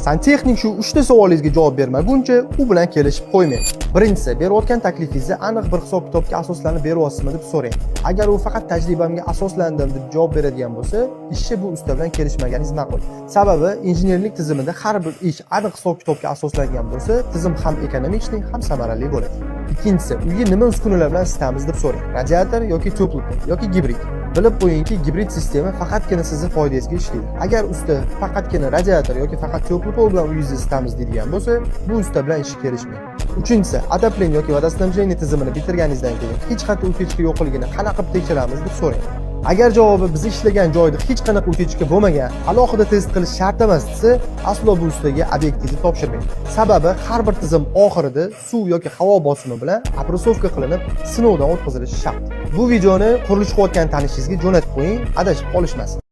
Santexnik shu 3 ta savolingizga javob bermaguncha u bilan kelishib qo'ymang. Birinchisi, berayotgan taklifingizni aniq bir hisob-kitobga asoslanib beryapsizmi deb so'rang. Agar u faqat tajribamga asoslandim deb javob beradigan bo'lsa, ishchi bu usta bilan kelishmaganingiz ma'qul. Sababi injenerlik tizimida har bir ish aniq hisob-kitobga asoslangan bo'lsa, tizim ham ekonomik, ham samarali bo'ladi. Ikkinchisi, uyga nima uskunalar bilan isitamiz deb so'rang. Radiator yoki to'plik yoki gibrid. Bilib qo'yingki, gibrid sistema faqatgina sizning foydangizga ishlaydi. Agar usta faqatgina radiator yoki faqat to'plik bilan uyingizni isitamiz deydigan bo'lsa, bu usta bilan ish kelishmaydi. Uchinchisi, отопление yoki vodoснабжение tizimini bitirganingizdan keyin hech qanday o'techka yo'qligini qanaqa qilib tekshiramiz deb so'rang. Agar javobi biz ishlagan joyda hech qanaqa o'techka bo'lmagan, alohida test qilish shart emas desa, aslo bu ustaga obyektingizni topshirmang. Sababi har bir tizim oxirida suv yoki havo bosimi bilan aprosovka qilinib, sinovdan o'tkazilishi shart. Bu videoni qurilish qilayotgan tanishingizga jo'natib qo'ying, adashib qolishmasin.